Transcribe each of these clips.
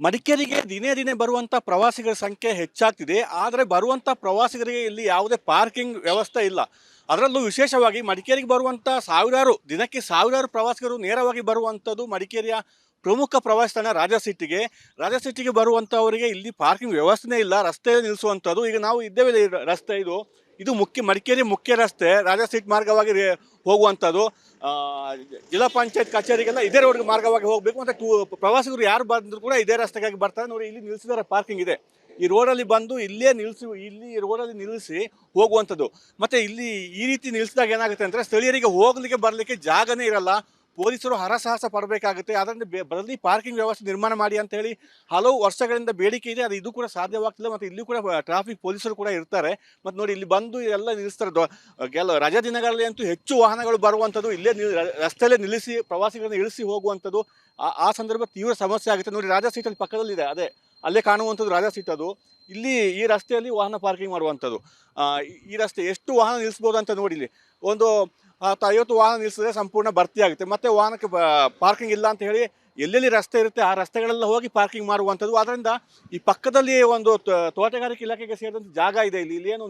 ಮಡಿಕೇರಿಗೆ ದಿನೇ ದಿನೇ ಬರುವಂಥ ಪ್ರವಾಸಿಗರ ಸಂಖ್ಯೆ ಹೆಚ್ಚಾಗ್ತಿದೆ. ಆದರೆ ಬರುವಂಥ ಪ್ರವಾಸಿಗರಿಗೆ ಇಲ್ಲಿ ಯಾವುದೇ ಪಾರ್ಕಿಂಗ್ ವ್ಯವಸ್ಥೆ ಇಲ್ಲ. ಅದರಲ್ಲೂ ವಿಶೇಷವಾಗಿ ಮಡಿಕೇರಿಗೆ ಬರುವಂಥ ದಿನಕ್ಕೆ ಸಾವಿರಾರು ಪ್ರವಾಸಿಗರು ನೇರವಾಗಿ ಬರುವಂಥದ್ದು ಮಡಿಕೇರಿಯ ಪ್ರಮುಖ ಪ್ರವಾಸಿ ತಾಣ ರಾಜಾಸೀಟಿಗೆ. ರಾಜಾಸೀಟಿಗೆ ಬರುವಂಥವರಿಗೆ ಇಲ್ಲಿ ಪಾರ್ಕಿಂಗ್ ವ್ಯವಸ್ಥೆನೇ ಇಲ್ಲ, ರಸ್ತೆಯಲ್ಲಿ ನಿಲ್ಲಿಸುವಂಥದ್ದು. ಈಗ ನಾವು ಇದ್ದೇವೆ, ರಸ್ತೆ ಇದು ಮಡಿಕೇರಿ ಮುಖ್ಯ ರಸ್ತೆ ರಾಜಾಸೀಟ್ ಮಾರ್ಗವಾಗಿ ಹೋಗುವಂಥದ್ದು. ಜಿಲ್ಲಾ ಪಂಚಾಯತ್ ಕಚೇರಿಗೆಲ್ಲ ಇದೇ ರೋಡ್ ಮಾರ್ಗವಾಗಿ ಹೋಗಬೇಕು. ಮತ್ತು ಪ್ರವಾಸಿಗರು ಯಾರು ಬಂದರೂ ಕೂಡ ಇದೇ ರಸ್ತೆಗಾಗಿ ಬರ್ತಾರೆ. ನೋಡಿ, ಇಲ್ಲಿ ನಿಲ್ಲಿಸಿದರೆ ಪಾರ್ಕಿಂಗ್ ಇದೆ. ಈ ರೋಡಲ್ಲಿ ಬಂದು ಇಲ್ಲಿ ರೋಡಲ್ಲಿ ನಿಲ್ಲಿಸಿ ಹೋಗುವಂಥದ್ದು. ಮತ್ತು ಇಲ್ಲಿ ಈ ರೀತಿ ನಿಲ್ಲಿಸಿದಾಗ ಏನಾಗುತ್ತೆ ಅಂದರೆ ಸ್ಥಳೀಯರಿಗೆ ಹೋಗಲಿಕ್ಕೆ ಬರಲಿಕ್ಕೆ ಜಾಗನೇ ಇರಲ್ಲ. ಪೊಲೀಸರು ಹರಸಾಹಸ ಪಡಬೇಕಾಗುತ್ತೆ. ಅದರಿಂದ ಬದಲಿ ಪಾರ್ಕಿಂಗ್ ವ್ಯವಸ್ಥೆ ನಿರ್ಮಾಣ ಮಾಡಿ ಅಂತ ಹೇಳಿ ಹಲವು ವರ್ಷಗಳಿಂದ ಬೇಡಿಕೆ ಇದೆ. ಇದು ಕೂಡ ಸಾಧ್ಯವಾಗ್ತಿಲ್ಲ. ಮತ್ತು ಇಲ್ಲಿ ಕೂಡ ಟ್ರಾಫಿಕ್ ಪೊಲೀಸರು ಕೂಡ ಇರ್ತಾರೆ. ಮತ್ತು ನೋಡಿ, ಇಲ್ಲಿ ಬಂದು ಎಲ್ಲ ನಿಲ್ಲಿಸ್ತಾರೆ. ರಜಾ ದಿನಗಳಲ್ಲಿ ಅಂತೂ ಹೆಚ್ಚು ವಾಹನಗಳು ಬರುವಂಥದ್ದು, ರಸ್ತೆಯಲ್ಲೇ ನಿಲ್ಲಿಸಿ ಪ್ರವಾಸಿಗರನ್ನು ಇಳಿಸಿ ಹೋಗುವಂಥದ್ದು. ಆ ಸಂದರ್ಭ ತೀವ್ರ ಸಮಸ್ಯೆ ಆಗುತ್ತೆ. ನೋಡಿ, ರಾಜಾ ಸೀಟಲ್ಲಿ ಪಕ್ಕದಲ್ಲಿದೆ, ಅಲ್ಲೇ ಕಾಣುವಂಥದ್ದು ರಾಜಾ ಸೀಟ್. ಇಲ್ಲಿ ಈ ರಸ್ತೆಯಲ್ಲಿ ವಾಹನ ಪಾರ್ಕಿಂಗ್ ಮಾಡುವಂಥದ್ದು. ಈ ರಸ್ತೆ ಎಷ್ಟು ವಾಹನ ನಿಲ್ಲಿಸ್ಬೋದು ಅಂತ ನೋಡಿ. ಇಲ್ಲಿ ಒಂದು 50 ವಾಹನ ನಿಲ್ಲಿಸಿದ್ರೆ ಸಂಪೂರ್ಣ ಭರ್ತಿ ಆಗುತ್ತೆ. ಮತ್ತು ವಾಹನಕ್ಕೆ ಪಾರ್ಕಿಂಗ್ ಇಲ್ಲ ಅಂತ ಹೇಳಿ ಎಲ್ಲೆಲ್ಲಿ ರಸ್ತೆ ಇರುತ್ತೆ ಆ ರಸ್ತೆಗಳೆಲ್ಲ ಹೋಗಿ ಪಾರ್ಕಿಂಗ್ ಮಾಡುವಂಥದ್ದು. ಅದರಿಂದ ಈ ಪಕ್ಕದಲ್ಲಿ ಒಂದು ತೋಟಗಾರಿಕೆ ಇಲಾಖೆಗೆ ಸೇರಿದಂಥ ಜಾಗ ಇದೆ. ಇಲ್ಲಿ ಏನು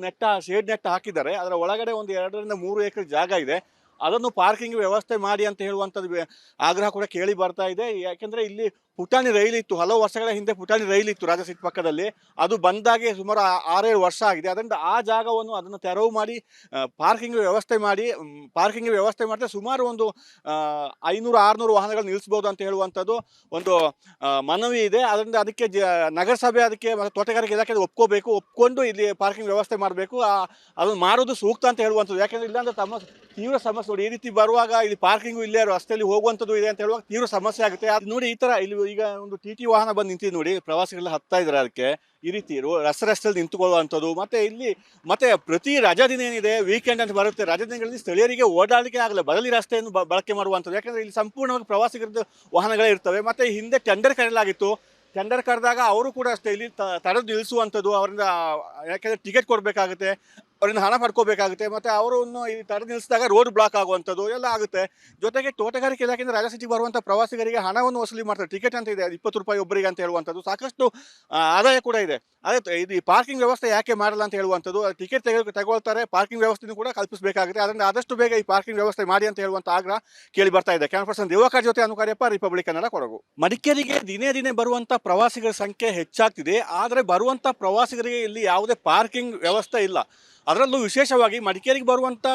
ಶೇಡ್ ನೆಟ್ ಹಾಕಿದ್ದಾರೆ. ಅದರ ಒಳಗಡೆ ಒಂದು 2 ರಿಂದ 3 ಎಕರೆ ಜಾಗ ಇದೆ. ಅದನ್ನು ಪಾರ್ಕಿಂಗ್ ವ್ಯವಸ್ಥೆ ಮಾಡಿ ಅಂತ ಹೇಳುವಂಥದ್ದು ಆಗ್ರಹ ಕೂಡ ಕೇಳಿ ಬರ್ತಾ ಇದೆ. ಯಾಕೆಂದರೆ ಇಲ್ಲಿ ಪುಟಾಣಿ ರೈಲಿತ್ತು, ಹಲವು ವರ್ಷಗಳ ಹಿಂದೆ ಪುಟಾಣಿ ರೈಲಿತ್ತು ರಾಜಾಸೀಟ್ ಪಕ್ಕದಲ್ಲಿ. ಅದು ಬಂದಾಗೆ ಸುಮಾರು 6-7 ವರ್ಷ ಆಗಿದೆ. ಅದರಿಂದ ಆ ಜಾಗವನ್ನು ಅದನ್ನು ತೆರವು ಮಾಡಿ ಪಾರ್ಕಿಂಗ್ ವ್ಯವಸ್ಥೆ ಮಾಡಿದ್ರೆ ಸುಮಾರು ಒಂದು 500-600 ವಾಹನಗಳು ನಿಲ್ಲಿಸ್ಬೋದು ಅಂತ ಹೇಳುವಂಥದ್ದು ಒಂದು ಮನವಿ ಇದೆ. ಅದರಿಂದ ಅದಕ್ಕೆ ನಗರಸಭೆ ಮತ್ತು ತೋಟಗಾರಿಕೆ ಇಲಾಖೆ ಒಪ್ಕೊಂಡು ಇಲ್ಲಿ ಪಾರ್ಕಿಂಗ್ ವ್ಯವಸ್ಥೆ ಮಾಡಬೇಕು. ಅದನ್ನು ಮಾಡೋದು ಸೂಕ್ತ ಅಂತ ಹೇಳುವಂಥದ್ದು. ಯಾಕೆಂದರೆ ಇಲ್ಲಾಂದರೆ ತೀವ್ರ ಸಮಸ್ಯೆ. ನೋಡಿ, ಈ ರೀತಿ ಬರುವಾಗ ಇಲ್ಲಿ ಪಾರ್ಕಿಂಗು ಇಲ್ಲೇ ರಸ್ತೆಯಲ್ಲಿ ಹೋಗುವಂಥದ್ದು ಇದೆ ಅಂತ ಹೇಳುವಾಗ ತೀವ್ರ ಸಮಸ್ಯೆ ಆಗುತ್ತೆ. ಅದು ನೋಡಿ, ಈ ಥರ ಇಲ್ಲಿ ಈಗ ಒಂದು ಟಿ ವಾಹನ ಬಂದು ನಿಂತಿದೆ ನೋಡಿ, ಪ್ರವಾಸಿಗಳೆಲ್ಲ ಹತ್ತಾ ಇದ್ದಾರೆ. ಅದಕ್ಕೆ ಈ ರೀತಿ ರಸ್ತೆಯಲ್ಲಿ ನಿಂತುಕೊಳ್ಳುವಂಥದ್ದು. ಮತ್ತೆ ಪ್ರತಿ ರಜಾ ದಿನ ಏನಿದೆ, ವೀಕೆಂಡ್ ಅಂತ ಬರುತ್ತೆ, ರಜಾ ದಿನಗಳಲ್ಲಿ ಸ್ಥಳೀಯರಿಗೆ ಓಡಾಡಲಿಕ್ಕೆ ಆಗಲ್ಲ, ಬದಲಿ ರಸ್ತೆಯನ್ನು ಬಳಕೆ ಮಾಡುವಂಥದ್ದು. ಯಾಕಂದರೆ ಇಲ್ಲಿ ಸಂಪೂರ್ಣವಾಗಿ ಪ್ರವಾಸಿಗರದ್ದು ವಾಹನಗಳೇ ಇರ್ತವೆ. ಮತ್ತು ಹಿಂದೆ ಟೆಂಡರ್ ಕರೆಯಲಾಗಿತ್ತು. ಟೆಂಡರ್ ಕರೆದಾಗ ಅವರು ಕೂಡ ಅಷ್ಟೇ ಇಲ್ಲಿ ತಡೆದು ನಿಲ್ಲಿಸುವಂಥದ್ದು. ಅವರಿಂದ ಯಾಕೆಂದರೆ ಟಿಕೆಟ್ ಕೊಡಬೇಕಾಗುತ್ತೆ, ಅವರಿಂದ ಹಣ ಪಡ್ಕೋಬೇಕಾಗುತ್ತೆ. ಮತ್ತು ಅವರನ್ನು ಈ ತಡೆದು ನಿಲ್ಲಿಸಿದಾಗ ರೋಡ್ ಬ್ಲಾಕ್ ಆಗುವಂಥದ್ದು ಎಲ್ಲ ಆಗುತ್ತೆ. ಜೊತೆಗೆ ತೋಟಗಾರಿಕೆ ಇಲಾಖೆಯಿಂದ ರಾಜಾಸೀಟಿಗೆ ಬರುವಂಥ ಪ್ರವಾಸಿಗರಿಗೆ ಹಣವನ್ನು ವಸೂಲಿ ಮಾಡ್ತಾರೆ. ಟಿಕೆಟ್ ಅಂತ ಇದೆ, 20 ರೂಪಾಯಿ ಒಬ್ಬರಿಗೆ ಅಂತ ಹೇಳುವಂಥದ್ದು. ಸಾಕಷ್ಟು ಆದಾಯ ಕೂಡ ಇದೆ. ಇದು ಈ ಪಾರ್ಕಿಂಗ್ ವ್ಯವಸ್ಥೆ ಯಾಕೆ ಮಾಡಲ್ಲ ಅಂತ ಹೇಳುವಂಥದ್ದು. ಟಿಕೆಟ್ ತಗೊಳ್ತಾರೆ, ಪಾರ್ಕಿಂಗ್ ವ್ಯವಸ್ಥೆನೂ ಕೂಡ ಕಲ್ಪಿಸಬೇಕಾಗುತ್ತೆ. ಅದರಿಂದ ಆದಷ್ಟು ಬೇಗ ಈ ಪಾರ್ಕಿಂಗ್ ವ್ಯವಸ್ಥೆ ಮಾಡಿ ಅಂತ ಹೇಳುವಂಥ ಆಗ್ರಹ ಕೇಳಿ ಬರ್ತಾ ಇದೆ. ಕ್ಯಾಮರಾ ಪರ್ಸನ್ ದಿವಾಕರ್ ಜೊತೆ ಅನುಕಾರ್ಯಪ್ಪ, ರಿಪಬ್ಲಿಕ್ ಕನ್ನಡ, ಕೊಡಗು. ಮಡಿಕೇರಿಗೆ ದಿನೇ ದಿನೇ ಬರುವಂಥ ಪ್ರವಾಸಿಗರ ಸಂಖ್ಯೆ ಹೆಚ್ಚಾಗ್ತಿದೆ. ಆದರೆ ಬರುವಂಥ ಪ್ರವಾಸಿಗರಿಗೆ ಇಲ್ಲಿ ಯಾವುದೇ ಪಾರ್ಕಿಂಗ್ ವ್ಯವಸ್ಥೆ ಇಲ್ಲ. ಅದರಲ್ಲೂ ವಿಶೇಷವಾಗಿ ಮಡಿಕೇರಿಗೆ ಬರುವಂಥ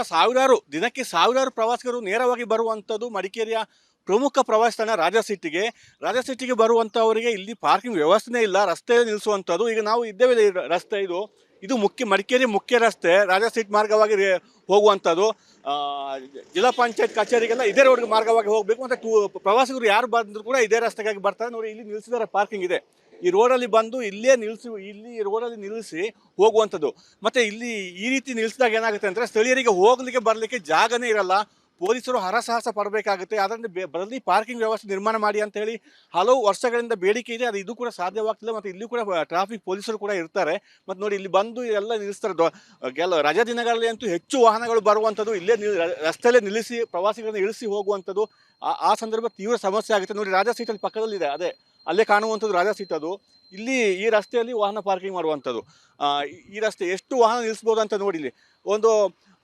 ದಿನಕ್ಕೆ ಸಾವಿರಾರು ಪ್ರವಾಸಿಗರು ನೇರವಾಗಿ ಬರುವಂಥದ್ದು ಮಡಿಕೇರಿಯ ಪ್ರಮುಖ ಪ್ರವಾಸಿ ತಾಣ ರಾಜಾಸೀಟಿಗೆ ಬರುವಂಥವರಿಗೆ ಇಲ್ಲಿ ಪಾರ್ಕಿಂಗ್ ವ್ಯವಸ್ಥೆನೇ ಇಲ್ಲ, ರಸ್ತೆಯಲ್ಲಿ ನಿಲ್ಲಿಸುವಂಥದ್ದು. ಈಗ ನಾವು ಇದ್ದೇವೆ, ರಸ್ತೆ ಇದು ಮಡಿಕೇರಿ ಮುಖ್ಯ ರಸ್ತೆ ರಾಜಾಸೀಟ್ ಮಾರ್ಗವಾಗಿ ಹೋಗುವಂಥದ್ದು. ಜಿಲ್ಲಾ ಪಂಚಾಯತ್ ಕಚೇರಿಗೆಲ್ಲ ಇದೇ ರೋಡ್ ಮಾರ್ಗವಾಗಿ ಹೋಗಬೇಕು. ಮತ್ತು ಪ್ರವಾಸಿಗರು ಯಾರು ಬಂದರೂ ಕೂಡ ಇದೇ ರಸ್ತೆಗಾಗಿ ಬರ್ತಾರೆ. ನೋಡಿ, ಇಲ್ಲಿ ನಿಲ್ಲಿಸಿದರೆ ಪಾರ್ಕಿಂಗ್ ಇದೆ. ಈ ರೋಡಲ್ಲಿ ಬಂದು ಇಲ್ಲಿ ರೋಡಲ್ಲಿ ನಿಲ್ಲಿಸಿ ಹೋಗುವಂಥದ್ದು. ಮತ್ತು ಇಲ್ಲಿ ಈ ರೀತಿ ನಿಲ್ಲಿಸಿದಾಗ ಏನಾಗುತ್ತೆ ಅಂದರೆ ಸ್ಥಳೀಯರಿಗೆ ಹೋಗಲಿಕ್ಕೆ ಬರಲಿಕ್ಕೆ ಜಾಗನೇ ಇರಲ್ಲ. ಪೊಲೀಸರು ಹರಸಾಹಸ ಪಡಬೇಕಾಗುತ್ತೆ. ಅದರಿಂದ ಬದಲಿ ಪಾರ್ಕಿಂಗ್ ವ್ಯವಸ್ಥೆ ನಿರ್ಮಾಣ ಮಾಡಿ ಅಂತ ಹೇಳಿ ಹಲವು ವರ್ಷಗಳಿಂದ ಬೇಡಿಕೆ ಇದೆ. ಇದು ಕೂಡ ಸಾಧ್ಯವಾಗ್ತಿಲ್ಲ. ಮತ್ತು ಇಲ್ಲಿ ಕೂಡ ಟ್ರಾಫಿಕ್ ಪೊಲೀಸರು ಕೂಡ ಇರ್ತಾರೆ. ಮತ್ತು ನೋಡಿ, ಇಲ್ಲಿ ಬಂದು ಎಲ್ಲ ನಿಲ್ಲಿಸ್ತಾರೆ. ರಜಾ ದಿನಗಳಲ್ಲಿ ಅಂತೂ ಹೆಚ್ಚು ವಾಹನಗಳು ಬರುವಂಥದ್ದು, ರಸ್ತೆಯಲ್ಲೇ ನಿಲ್ಲಿಸಿ ಪ್ರವಾಸಿಗರನ್ನು ಇಳಿಸಿ ಹೋಗುವಂಥದ್ದು. ಆ ಸಂದರ್ಭ ತೀವ್ರ ಸಮಸ್ಯೆ ಆಗುತ್ತೆ. ನೋಡಿ, ರಾಜಾ ಸೀಟಲ್ಲಿ ಪಕ್ಕದಲ್ಲಿದೆ, ಅಲ್ಲೇ ಕಾಣುವಂಥದ್ದು ರಾಜಾ ಸೀಟ್. ಇಲ್ಲಿ ಈ ರಸ್ತೆಯಲ್ಲಿ ವಾಹನ ಪಾರ್ಕಿಂಗ್ ಮಾಡುವಂಥದ್ದು. ಈ ರಸ್ತೆ ಎಷ್ಟು ವಾಹನ ನಿಲ್ಲಿಸ್ಬೋದು ಅಂತ ನೋಡಿ. ಇಲ್ಲಿ ಒಂದು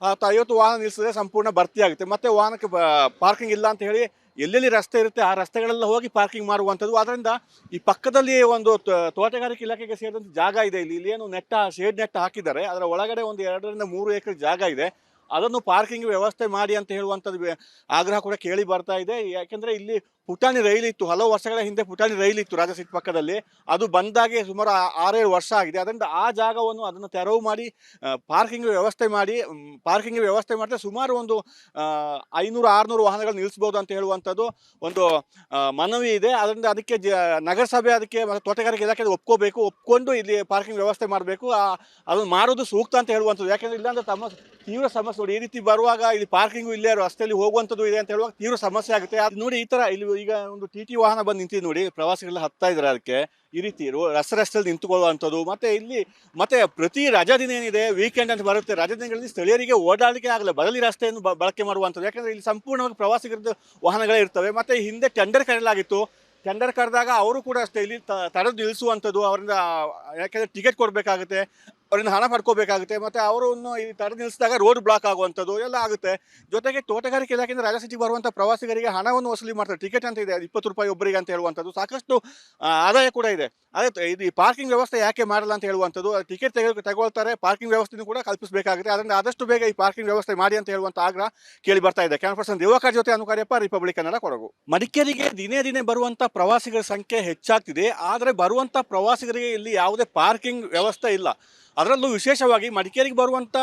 50 ವಾಹನ ನಿಲ್ಲಿಸಿದ್ರೆ ಸಂಪೂರ್ಣ ಭರ್ತಿ ಆಗುತ್ತೆ. ಮತ್ತು ವಾಹನಕ್ಕೆ ಪಾರ್ಕಿಂಗ್ ಇಲ್ಲ ಅಂತ ಹೇಳಿ ಎಲ್ಲೆಲ್ಲಿ ರಸ್ತೆ ಇರುತ್ತೆ ಆ ರಸ್ತೆಗಳೆಲ್ಲ ಹೋಗಿ ಪಾರ್ಕಿಂಗ್ ಮಾಡುವಂಥದ್ದು. ಅದರಿಂದ ಈ ಪಕ್ಕದಲ್ಲಿ ಒಂದು ತೋಟಗಾರಿಕೆ ಇಲಾಖೆಗೆ ಸೇರಿದಂಥ ಜಾಗ ಇದೆ. ಇಲ್ಲಿ ಏನು ಶೇಡ್ ನೆಟ್ ಹಾಕಿದ್ದಾರೆ. ಅದರ ಒಳಗಡೆ ಒಂದು 2 ರಿಂದ 3 ಎಕರೆ ಜಾಗ ಇದೆ. ಅದನ್ನು ಪಾರ್ಕಿಂಗ್ ವ್ಯವಸ್ಥೆ ಮಾಡಿ ಅಂತ ಹೇಳುವಂಥದ್ದು ಆಗ್ರಹ ಕೂಡ ಕೇಳಿ ಬರ್ತಾ ಇದೆ. ಯಾಕೆಂದರೆ ಇಲ್ಲಿ ಪುಟಾಣಿ ರೈಲಿತ್ತು, ಹಲವು ವರ್ಷಗಳ ಹಿಂದೆ ಪುಟಾಣಿ ರೈಲಿತ್ತು ರಾಜಾಸೀಟ್ ಪಕ್ಕದಲ್ಲಿ. ಅದು ಬಂದಾಗೆ ಸುಮಾರು 6-7 ವರ್ಷ ಆಗಿದೆ. ಅದರಿಂದ ಆ ಜಾಗವನ್ನು ಅದನ್ನು ತೆರವು ಮಾಡಿ ಪಾರ್ಕಿಂಗ್ ವ್ಯವಸ್ಥೆ ಮಾಡಿದ್ರೆ ಸುಮಾರು ಒಂದು 500-600 ವಾಹನಗಳು ನಿಲ್ಲಿಸ್ಬೋದು ಅಂತ ಹೇಳುವಂಥದ್ದು ಒಂದು ಮನವಿ ಇದೆ. ಅದರಿಂದ ಅದಕ್ಕೆ ನಗರಸಭೆ ಮತ್ತು ತೋಟಗಾರಿಕೆ ಇಲಾಖೆ ಒಪ್ಕೊಂಡು ಇಲ್ಲಿ ಪಾರ್ಕಿಂಗ್ ವ್ಯವಸ್ಥೆ ಮಾಡಬೇಕು. ಅದನ್ನು ಮಾಡೋದು ಸೂಕ್ತ ಅಂತ ಹೇಳುವಂಥದ್ದು. ಯಾಕೆಂದರೆ ಇಲ್ಲಾಂದರೆ ತೀವ್ರ ಸಮಸ್ಯೆ. ನೋಡಿ, ಈ ರೀತಿ ಬರುವಾಗ ಇಲ್ಲಿ ಪಾರ್ಕಿಂಗು ಇಲ್ಲೇ ರಸ್ತೆಯಲ್ಲಿ ಹೋಗುವಂಥದ್ದು ಇದೆ ಅಂತ ಹೇಳುವಾಗ ತೀವ್ರ ಸಮಸ್ಯೆ ಆಗುತ್ತೆ. ಅದು ನೋಡಿ, ಈ ಥರ ಇಲ್ಲಿ ಈಗ ಒಂದು ಟಿ ವಾಹನ ಬಂದು ನಿಂತಿದೆ ನೋಡಿ, ಪ್ರವಾಸಿಗಳೆಲ್ಲ ಹತ್ತಾ ಇದ್ದಾರೆ. ಅದಕ್ಕೆ ಈ ರೀತಿ ರಸ್ತೆಯಲ್ಲಿ ನಿಂತುಕೊಳ್ಳುವಂಥದ್ದು. ಮತ್ತೆ ಪ್ರತಿ ರಜಾ ದಿನ ಏನಿದೆ, ವೀಕೆಂಡ್ ಅಂತ ಬರುತ್ತೆ, ರಜಾ ದಿನಗಳಲ್ಲಿ ಸ್ಥಳೀಯರಿಗೆ ಓಡಾಡಲಿಕ್ಕೆ ಆಗಲ್ಲ, ಬದಲಿ ರಸ್ತೆಯನ್ನು ಬಳಕೆ ಮಾಡುವಂಥದ್ದು. ಯಾಕೆಂದರೆ ಇಲ್ಲಿ ಸಂಪೂರ್ಣವಾಗಿ ಪ್ರವಾಸಿಗರದ್ದು ವಾಹನಗಳೇ ಇರ್ತವೆ. ಮತ್ತು ಹಿಂದೆ ಟೆಂಡರ್ ಕರೆಯಲಾಗಿತ್ತು. ಟೆಂಡರ್ ಕರೆದಾಗ ಅವರು ಕೂಡ ಅಷ್ಟೇ ಇಲ್ಲಿ ತಡೆದು ನಿಲ್ಲಿಸುವಂಥದ್ದು, ಅವರಿಂದ ಯಾಕೆಂದರೆ ಟಿಕೆಟ್ ಕೊಡಬೇಕಾಗುತ್ತೆ, ಅವರಿಂದ ಹಣ ಪಡ್ಕೋಬೇಕಾಗುತ್ತೆ, ಮತ್ತು ಅವರನ್ನು ಈ ತಡೆದು ನಿಲ್ಲಿಸಿದಾಗ ರೋಡ್ ಬ್ಲಾಕ್ ಆಗುವಂಥದ್ದು ಎಲ್ಲ ಆಗುತ್ತೆ. ಜೊತೆಗೆ ತೋಟಗಾರಿಕೆ ಇಲಾಖೆಯಿಂದ ರಾಜ ಸಿಟಿಗೆ ಬರುವಂಥ ಪ್ರವಾಸಿಗರಿಗೆ ಹಣವನ್ನು ವಸೂಲಿ ಮಾಡ್ತಾರೆ. ಟಿಕೆಟ್ ಅಂತ ಇದೆ, 20 ರೂಪಾಯಿ ಒಬ್ಬರಿಗೆ ಅಂತ ಹೇಳುವಂಥದ್ದು. ಸಾಕಷ್ಟು ಆದಾಯ ಕೂಡ ಇದೆ. ಅದೇ ಇದು ಈ ಪಾರ್ಕಿಂಗ್ ವ್ಯವಸ್ಥೆ ಯಾಕೆ ಮಾಡಲ್ಲ ಅಂತ ಹೇಳುವಂಥದ್ದು. ಟಿಕೆಟ್ ತಗೊಳ್ತಾರೆ, ಪಾರ್ಕಿಂಗ್ ವ್ಯವಸ್ಥೆನೂ ಕೂಡ ಕಲ್ಪಿಸಬೇಕಾಗುತ್ತೆ. ಅದರಿಂದ ಆದಷ್ಟು ಬೇಗ ಈ ಪಾರ್ಕಿಂಗ್ ವ್ಯವಸ್ಥೆ ಮಾಡಿ ಅಂತ ಹೇಳುವಂಥ ಆಗ್ರಹ ಕೇಳಿ ಬರ್ತಾ ಇದೆ. ಕ್ಯಾಮರಾ ಪರ್ಸನ್ ದಿವಾಕರ್ ಜೊತೆ ಅನುಕಾರ್ಯಪ್ಪ, ರಿಪಬ್ಲಿಕ್ ಕನ್ನಡ, ಕೊಡಗು. ಮಡಿಕೇರಿಗೆ ದಿನೇ ದಿನೇ ಬರುವಂಥ ಪ್ರವಾಸಿಗರ ಸಂಖ್ಯೆ ಹೆಚ್ಚಾಗ್ತಿದೆ. ಆದರೆ ಬರುವಂಥ ಪ್ರವಾಸಿಗರಿಗೆ ಇಲ್ಲಿ ಯಾವುದೇ ಪಾರ್ಕಿಂಗ್ ವ್ಯವಸ್ಥೆ ಇಲ್ಲ. ಅದರಲ್ಲೂ ವಿಶೇಷವಾಗಿ ಮಡಿಕೇರಿಗೆ ಬರುವಂಥ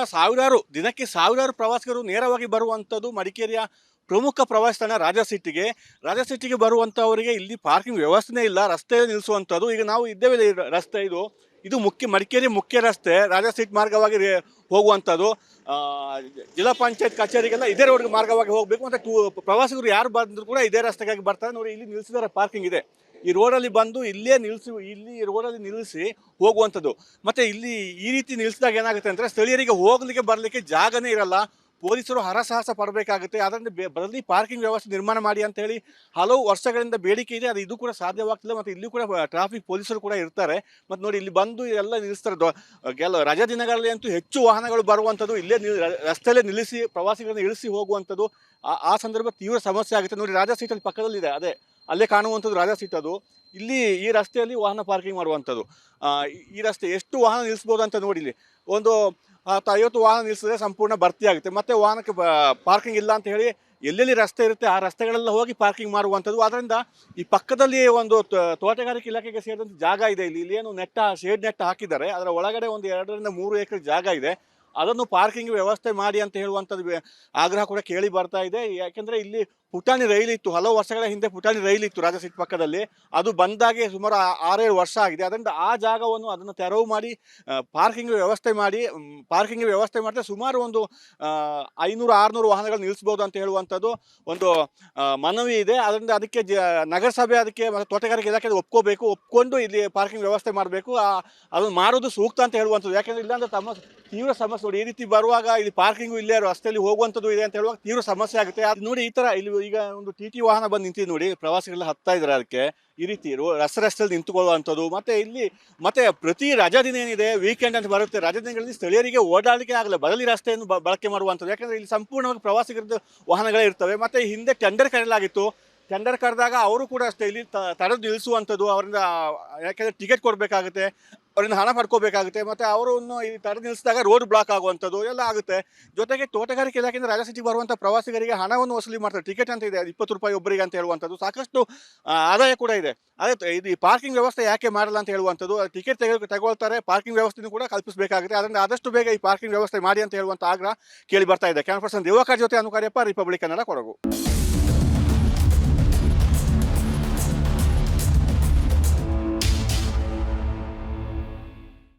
ದಿನಕ್ಕೆ ಸಾವಿರಾರು ಪ್ರವಾಸಿಗರು ನೇರವಾಗಿ ಬರುವಂಥದ್ದು ಮಡಿಕೇರಿಯ ಪ್ರಮುಖ ಪ್ರವಾಸಿ ತಾಣ ರಾಜ ಸಿಟಿಗೆ ಬರುವಂಥವರಿಗೆ ಇಲ್ಲಿ ಪಾರ್ಕಿಂಗ್ ವ್ಯವಸ್ಥೆನೇ ಇಲ್ಲ, ರಸ್ತೆಯಲ್ಲಿ ನಿಲ್ಲಿಸುವಂಥದ್ದು. ಈಗ ನಾವು ಇದ್ದೇವೆ, ರಸ್ತೆ ಇದು ಮಡಿಕೇರಿ ಮುಖ್ಯ ರಸ್ತೆ, ರಾಜ ಸಿಟಿ ಮಾರ್ಗವಾಗಿ ಹೋಗುವಂಥದ್ದು. ಜಿಲ್ಲಾ ಪಂಚಾಯತ್ ಕಚೇರಿಗೆಲ್ಲ ಇದೇ ರೋಡ್ ಮಾರ್ಗವಾಗಿ ಹೋಗಬೇಕು. ಮತ್ತು ಪ್ರವಾಸಿಗರು ಯಾರು ಬಂದರೂ ಕೂಡ ಇದೇ ರಸ್ತೆಗಾಗಿ ಬರ್ತಾರೆ. ನೋಡಿ, ಇಲ್ಲಿ ನಿಲ್ಲಿಸಿದರೆ ಪಾರ್ಕಿಂಗ್ ಇದೆ. ಈ ರೋಡಲ್ಲಿ ಬಂದು ಇಲ್ಲಿ ರೋಡಲ್ಲಿ ನಿಲ್ಲಿಸಿ ಹೋಗುವಂಥದ್ದು. ಮತ್ತು ಇಲ್ಲಿ ಈ ರೀತಿ ನಿಲ್ಲಿಸಿದಾಗ ಏನಾಗುತ್ತೆ ಅಂದರೆ ಸ್ಥಳೀಯರಿಗೆ ಹೋಗಲಿಕ್ಕೆ ಬರಲಿಕ್ಕೆ ಜಾಗನೇ ಇರಲ್ಲ. ಪೊಲೀಸರು ಹರಸಾಹಸ ಪಡಬೇಕಾಗುತ್ತೆ. ಅದರಿಂದ ಬದಲಿ ಪಾರ್ಕಿಂಗ್ ವ್ಯವಸ್ಥೆ ನಿರ್ಮಾಣ ಮಾಡಿ ಅಂತ ಹೇಳಿ ಹಲವು ವರ್ಷಗಳಿಂದ ಬೇಡಿಕೆ ಇದೆ. ಇದು ಕೂಡ ಸಾಧ್ಯವಾಗ್ತಿಲ್ಲ. ಮತ್ತು ಇಲ್ಲಿ ಕೂಡ ಟ್ರಾಫಿಕ್ ಪೊಲೀಸರು ಕೂಡ ಇರ್ತಾರೆ. ಮತ್ತು ನೋಡಿ, ಇಲ್ಲಿ ಬಂದು ಎಲ್ಲ ನಿಲ್ಲಿಸ್ತಾರೆ. ರಜಾ ದಿನಗಳಲ್ಲಿ ಅಂತೂ ಹೆಚ್ಚು ವಾಹನಗಳು ಬರುವಂಥದ್ದು, ಇಲ್ಲೇ ರಸ್ತೆಯಲ್ಲೇ ನಿಲ್ಲಿಸಿ ಪ್ರವಾಸಿಗರನ್ನು ಇಳಿಸಿ ಹೋಗುವಂಥದ್ದು. ಆ ಸಂದರ್ಭ ತೀವ್ರ ಸಮಸ್ಯೆ ಆಗುತ್ತೆ. ನೋಡಿ, ರಾಜಾ ಸೀಟಲ್ಲಿ ಪಕ್ಕದಲ್ಲಿದೆ, ಅಲ್ಲೇ ಕಾಣುವಂಥದ್ದು ರಾಜಾ ಸೀಟ್. ಇಲ್ಲಿ ಈ ರಸ್ತೆಯಲ್ಲಿ ವಾಹನ ಪಾರ್ಕಿಂಗ್ ಮಾಡುವಂಥದ್ದು. ಈ ರಸ್ತೆ ಎಷ್ಟು ವಾಹನ ನಿಲ್ಲಿಸ್ಬೋದು ಅಂತ ನೋಡಿ. ಇಲ್ಲಿ ಒಂದು 50 ವಾಹನ ನಿಲ್ಲಿಸಿದ್ರೆ ಸಂಪೂರ್ಣ ಭರ್ತಿ ಆಗುತ್ತೆ. ಮತ್ತು ವಾಹನಕ್ಕೆ ಪಾರ್ಕಿಂಗ್ ಇಲ್ಲ ಅಂತ ಹೇಳಿ ಎಲ್ಲೆಲ್ಲಿ ರಸ್ತೆ ಇರುತ್ತೆ ಆ ರಸ್ತೆಗಳೆಲ್ಲ ಹೋಗಿ ಪಾರ್ಕಿಂಗ್ ಮಾಡುವಂಥದ್ದು. ಅದರಿಂದ ಈ ಪಕ್ಕದಲ್ಲಿ ಒಂದು ತೋಟಗಾರಿಕೆ ಇಲಾಖೆಗೆ ಸೇರಿದಂಥ ಜಾಗ ಇದೆ. ಇಲ್ಲಿ ಏನು ಶೇಡ್ ನೆಟ್ ಹಾಕಿದ್ದಾರೆ. ಅದರ ಒಳಗಡೆ ಒಂದು 2 ರಿಂದ 3 ಎಕರೆ ಜಾಗ ಇದೆ. ಅದನ್ನು ಪಾರ್ಕಿಂಗ್ ವ್ಯವಸ್ಥೆ ಮಾಡಿ ಅಂತ ಹೇಳುವಂಥದ್ದು ಆಗ್ರಹ ಕೂಡ ಕೇಳಿ ಬರ್ತಾ ಇದೆ. ಯಾಕೆಂದರೆ ಇಲ್ಲಿ ಪುಟಾಣಿ ರೈಲಿತ್ತು, ಹಲವು ವರ್ಷಗಳ ಹಿಂದೆ ಪುಟಾಣಿ ರೈಲಿತ್ತು ರಾಜ ಸಿಟಿ ಪಕ್ಕದಲ್ಲಿ. ಅದು ಬಂದಾಗೆ ಸುಮಾರು 6-7 ವರ್ಷ ಆಗಿದೆ. ಅದರಿಂದ ಆ ಜಾಗವನ್ನು ಅದನ್ನು ತೆರವು ಮಾಡಿ ಪಾರ್ಕಿಂಗ್ ವ್ಯವಸ್ಥೆ ಮಾಡಿದ್ರೆ ಸುಮಾರು ಒಂದು 500-600 ವಾಹನಗಳು ನಿಲ್ಲಿಸ್ಬೋದು ಅಂತ ಹೇಳುವಂಥದ್ದು ಒಂದು ಮನವಿ ಇದೆ. ಅದರಿಂದ ಅದಕ್ಕೆ ನಗರಸಭೆ ಅದಕ್ಕೆ ಮತ್ತು ತೋಟಗಾರಿಕೆ ಇಲಾಖೆ ಒಪ್ಕೊಂಡು ಇಲ್ಲಿ ಪಾರ್ಕಿಂಗ್ ವ್ಯವಸ್ಥೆ ಮಾಡಬೇಕು. ಅದನ್ನು ಮಾಡೋದು ಸೂಕ್ತ ಅಂತ ಹೇಳುವಂಥದ್ದು. ಯಾಕೆಂದರೆ ಇಲ್ಲಾಂದರೆ ತೀವ್ರ ಸಮಸ್ಯೆ. ನೋಡಿ, ಈ ರೀತಿ ಬರುವಾಗ ಇಲ್ಲಿ ಪಾರ್ಕಿಂಗು ಇಲ್ಲೇ ರಸ್ತೆಯಲ್ಲಿ ಹೋಗುವಂಥದ್ದು ಇದೆ ಅಂತ ಹೇಳುವಾಗ ತೀವ್ರ ಸಮಸ್ಯೆ ಆಗುತ್ತೆ. ಅದು ನೋಡಿ, ಈ ಥರ ಇಲ್ಲಿ ಈಗ ಒಂದು TT ವಾಹನ ಬಂದು ನಿಂತಿದೆ ನೋಡಿ, ಪ್ರವಾಸಿಗಳೆಲ್ಲ ಹತ್ತಾ ಇದ್ದಾರೆ. ಅದಕ್ಕೆ ಈ ರೀತಿ ರಸ್ತೆಯಲ್ಲಿ ನಿಂತುಕೊಳ್ಳುವಂಥದ್ದು. ಮತ್ತೆ ಪ್ರತಿ ರಜಾ ದಿನ ಏನಿದೆ, ವೀಕೆಂಡ್ ಅಂತ ಬರುತ್ತೆ, ರಜಾ ದಿನಗಳಲ್ಲಿ ಸ್ಥಳೀಯರಿಗೆ ಓಡಾಡಲಿಕ್ಕೆ ಆಗಲ್ಲ, ಬದಲಿ ರಸ್ತೆಯನ್ನು ಬಳಕೆ ಮಾಡುವಂಥದ್ದು. ಯಾಕಂದರೆ ಇಲ್ಲಿ ಸಂಪೂರ್ಣವಾಗಿ ಪ್ರವಾಸಿಗರದ್ದು ವಾಹನಗಳೇ ಇರ್ತವೆ. ಮತ್ತು ಹಿಂದೆ ಟೆಂಡರ್ ಕರೆಯಲಾಗಿತ್ತು. ಟೆಂಡರ್ ಕರೆದಾಗ ಅವರು ಕೂಡ ಅಷ್ಟೇ ಇಲ್ಲಿ ತಡೆದು ನಿಲ್ಲಿಸುವಂಥದ್ದು, ಅವರಿಂದ ಯಾಕೆಂದರೆ ಟಿಕೆಟ್ ಕೊಡಬೇಕಾಗುತ್ತೆ, ಅವರಿಂದ ಹಣ ಪಡ್ಕೋಬೇಕಾಗುತ್ತೆ, ಮತ್ತು ಅವರನ್ನು ಈ ತಡೆದು ನಿಲ್ಲಿಸಿದಾಗ ರೋಡ್ ಬ್ಲಾಕ್ ಆಗುವಂಥದ್ದು ಎಲ್ಲ ಆಗುತ್ತೆ. ಜೊತೆಗೆ ತೋಟಗಾರಿಕೆ ಇಲಾಖೆಯಿಂದ ರಾಜ ಸಿಟಿಗೆ ಬರುವಂಥ ಪ್ರವಾಸಿಗರಿಗೆ ಹಣವನ್ನು ವಸೂಲಿ ಮಾಡ್ತಾರೆ. ಟಿಕೆಟ್ ಅಂತ ಇದೆ, 20 ರೂಪಾಯಿ ಒಬ್ಬರಿಗೆ ಅಂತ ಹೇಳುವಂಥದ್ದು. ಸಾಕಷ್ಟು ಆದಾಯ ಕೂಡ ಇದೆ. ಇದು ಈ ಪಾರ್ಕಿಂಗ್ ವ್ಯವಸ್ಥೆ ಯಾಕೆ ಮಾಡಲ್ಲ ಅಂತ ಹೇಳುವಂಥದ್ದು. ಟಿಕೆಟ್ ತಗೊಳ್ತಾರೆ, ಪಾರ್ಕಿಂಗ್ ವ್ಯವಸ್ಥೆನೂ ಕೂಡ ಕಲ್ಪಿಸಬೇಕಾಗುತ್ತೆ. ಅದರಿಂದ ಆದಷ್ಟು ಬೇಗ ಈ ಪಾರ್ಕಿಂಗ್ ವ್ಯವಸ್ಥೆ ಮಾಡಿ ಅಂತ ಹೇಳುವಂಥ ಆಗ್ರಹ ಕೇಳಿ ಬರ್ತಾ ಇದೆ. ಕ್ಯಾಮರಾ ಪರ್ಸನ್ ದಿವಾಕರ್ ಜೊತೆ ಅನುಕಾರ್ಯಪ್ಪ, ರಿಪಬ್ಲಿಕ್ ಕನ್ನಡ, ಕೊಡಗು.